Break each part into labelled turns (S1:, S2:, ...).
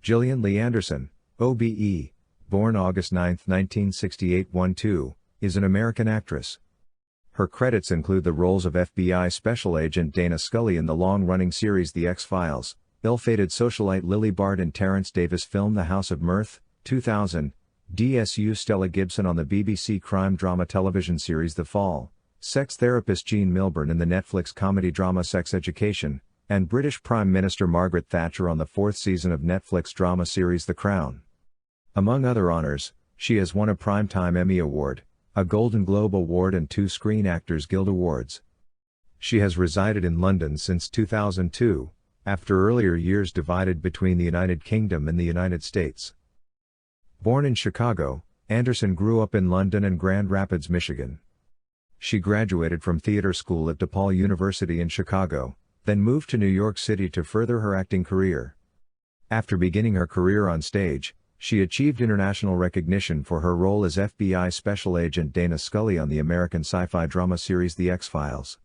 S1: Gillian Leigh Anderson, OBE, born August 9, 1968, 1-2, is an American actress. Her credits include the roles of FBI Special Agent Dana Scully in the long-running series The X-Files, ill-fated socialite Lily Bart in Terence Davies' film The House of Mirth, 2000, DSU Stella Gibson on the BBC crime drama television series The Fall, sex therapist Jean Milburn in the Netflix comedy drama Sex Education, and British Prime Minister Margaret Thatcher on the fourth season of Netflix drama series The Crown. Among other honors, she has won a Primetime Emmy Award, a Golden Globe Award and 2 Screen Actors Guild Awards. She has resided in London since 2002, after earlier years divided between the United Kingdom and the United States. Born in Chicago, Anderson grew up in London and Grand Rapids, Michigan. She graduated from theater school at DePaul University in Chicago, then moved to New York City to further her acting career. After beginning her career on stage, she achieved international recognition for her role as FBI Special Agent Dana Scully on the American sci-fi drama series The X-Files.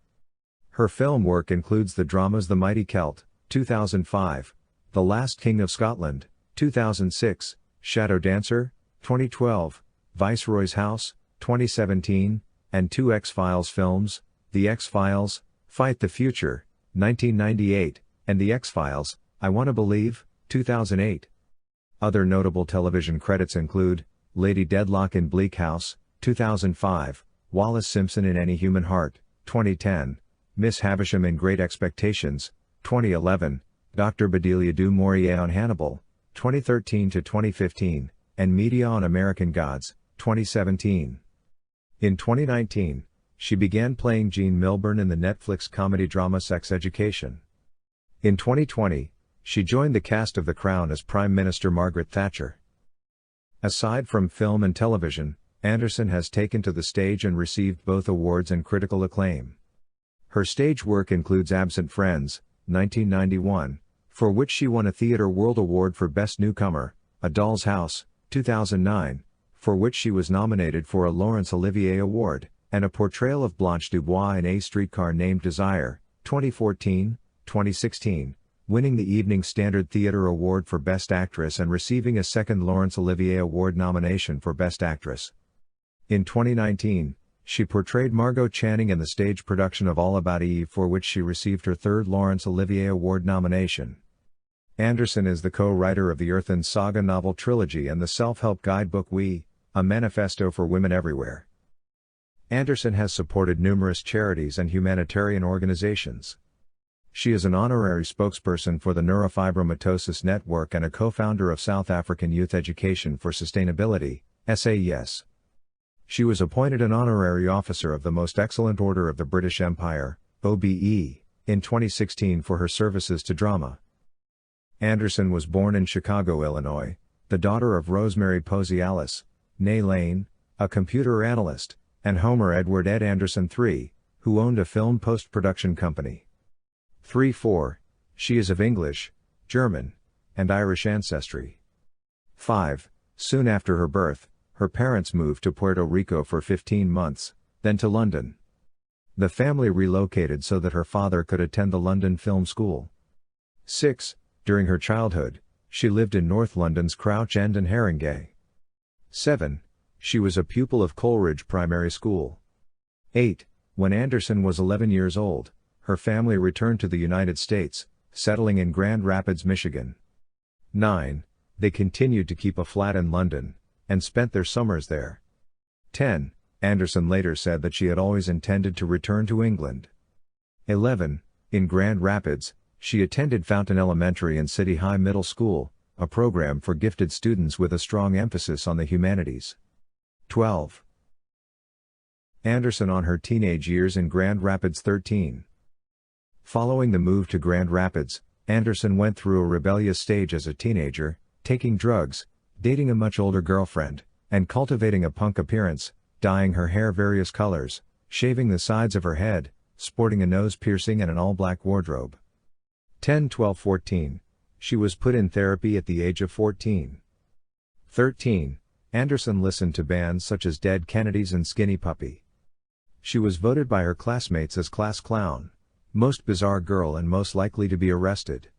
S1: Her film work includes the dramas The Mighty Celt, 2005, The Last King of Scotland, 2006, Shadow Dancer, 2012, Viceroy's House, 2017, and 2 X-Files films, The X-Files, Fight the Future, 1998, and The X-Files, I Wanna Believe, 2008. Other notable television credits include Lady Dedlock in Bleak House, 2005, Wallace Simpson in Any Human Heart, 2010, Miss Havisham in Great Expectations, 2011, Dr. Bedelia du Maurier on Hannibal, 2013 to 2015, and Media on American Gods, 2017. In 2019, she began playing Jean Milburn in the Netflix comedy drama Sex Education. In 2020, she joined the cast of The Crown as Prime Minister Margaret Thatcher. Aside from film and television, Anderson has taken to the stage and received both awards and critical acclaim. Her stage work includes Absent Friends, 1991, for which she won a Theatre World Award for Best Newcomer, A Doll's House, 2009, for which she was nominated for a Laurence Olivier Award, and a portrayal of Blanche Dubois in A Streetcar Named Desire, 2014, 2016, winning the Evening Standard Theatre Award for Best Actress and receiving a second Laurence Olivier Award nomination for Best Actress. In 2019, she portrayed Margot Channing in the stage production of All About Eve, for which she received her third Laurence Olivier Award nomination. Anderson is the co-writer of the Earthen Saga novel trilogy and the self-help guidebook We, a manifesto for women everywhere. Anderson has supported numerous charities and humanitarian organizations. She is an honorary spokesperson for the Neurofibromatosis Network and a co-founder of South African Youth Education for Sustainability, SAES. She was appointed an honorary officer of the Most Excellent Order of the British Empire, OBE, in 2016 for her services to drama. Anderson was born in Chicago, Illinois, the daughter of Rosemary Posey Alice, née Lane, a computer analyst, and Homer Edward Ed Anderson III, who owned a film post-production company. 3-4, she is of English, German, and Irish ancestry. 5, soon after her birth, her parents moved to Puerto Rico for 15 months, then to London. The family relocated so that her father could attend the London Film School. 6, during her childhood, she lived in North London's Crouch End and Haringey. 7, she was a pupil of Coleridge Primary School. 8, when Anderson was 11 years old, her family returned to the United States, settling in Grand Rapids, Michigan. 9, they continued to keep a flat in London, and spent their summers there. 10, Anderson later said that she had always intended to return to England. 11, in Grand Rapids, she attended Fountain Elementary and City High Middle School, a program for gifted students with a strong emphasis on the humanities. 12, Anderson on her teenage years in Grand Rapids. 13, following the move to Grand Rapids, Anderson went through a rebellious stage as a teenager, taking drugs, dating a much older girlfriend, and cultivating a punk appearance, dyeing her hair various colors, shaving the sides of her head, sporting a nose piercing and an all-black wardrobe. 10, 12, 14, she was put in therapy at the age of 14. 13, Anderson listened to bands such as Dead Kennedys and Skinny Puppy. She was voted by her classmates as class clown, most bizarre girl and most likely to be arrested.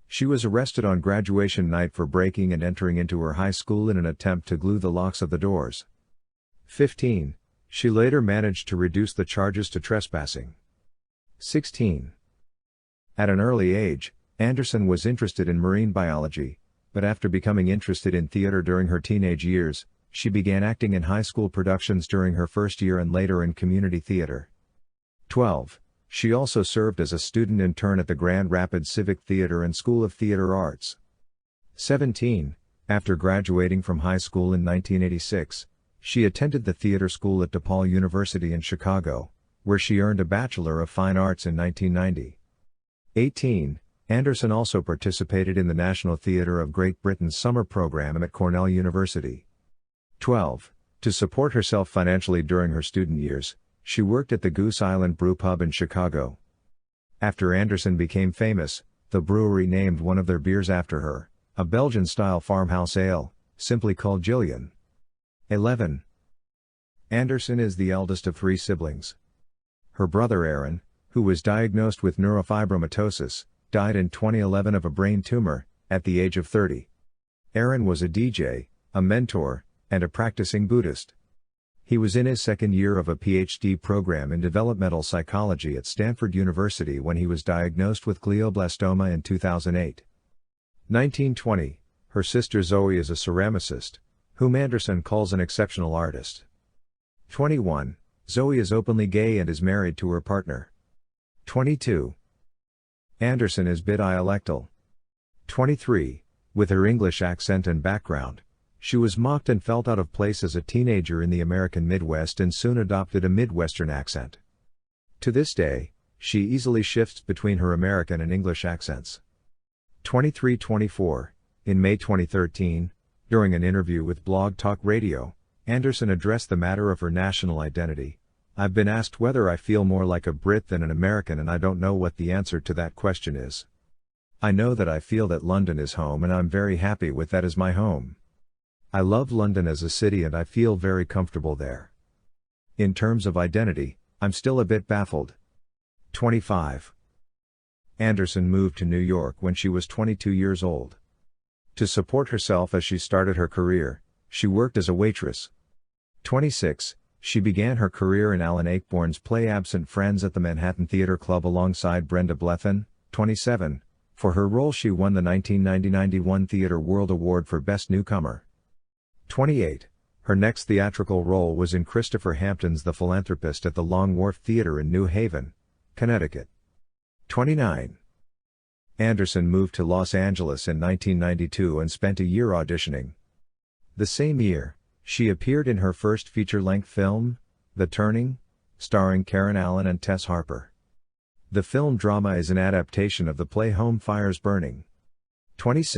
S1: She was arrested on graduation night for breaking and entering into her high school in an attempt to glue the locks of the doors. 15. She later managed to reduce the charges to trespassing. 16. At an early age, Anderson was interested in marine biology, but after becoming interested in theater during her teenage years, she began acting in high school productions during her first year and later in community theater. 12. She also served as a student intern at the Grand Rapids Civic Theater and School of Theater Arts. 17. After graduating from high school in 1986, she attended the theater school at DePaul University in Chicago, where she earned a Bachelor of Fine Arts in 1990. 18. Anderson also participated in the National Theatre of Great Britain's summer program at Cornell University. 12. To support herself financially during her student years, she worked at the Goose Island Brew Pub in Chicago. After Anderson became famous, the brewery named one of their beers after her, a Belgian-style farmhouse ale, simply called Gillian. 11. Anderson is the eldest of 3 siblings. Her brother Aaron, who was diagnosed with neurofibromatosis, died in 2011 of a brain tumor, at the age of 30. Aaron was a DJ, a mentor, and a practicing Buddhist. He was in his second year of a PhD program in developmental psychology at Stanford University when he was diagnosed with glioblastoma in 2008. 1920, her sister Zoe is a ceramicist, whom Anderson calls an exceptional artist. 21, Zoe is openly gay and is married to her partner. 22. Anderson is bidialectal. 23, with her English accent and background, she was mocked and felt out of place as a teenager in the American Midwest and soon adopted a Midwestern accent. To this day, she easily shifts between her American and English accents. 23-24, in May 2013, during an interview with Blog Talk Radio, Anderson addressed the matter of her national identity. I've been asked whether I feel more like a Brit than an American, and I don't know what the answer to that question is. I know that I feel that London is home, and I'm very happy with that as my home. I love London as a city and I feel very comfortable there. In terms of identity, I'm still a bit baffled. 25. Anderson moved to New York when she was 22 years old. To support herself as she started her career, she worked as a waitress. 26. She began her career in Alan Ayckbourn's play Absent Friends at the Manhattan Theatre Club alongside Brenda Blethyn. 27. For her role she won the 1990-91 Theatre World Award for Best Newcomer. 28. Her next theatrical role was in Christopher Hampton's The Philanthropist at the Long Wharf Theatre in New Haven, Connecticut. 29. Anderson moved to Los Angeles in 1992 and spent a year auditioning. The same year, she appeared in her first feature-length film, The Turning, starring Karen Allen and Tess Harper. The film drama is an adaptation of the play Home Fires Burning. 26.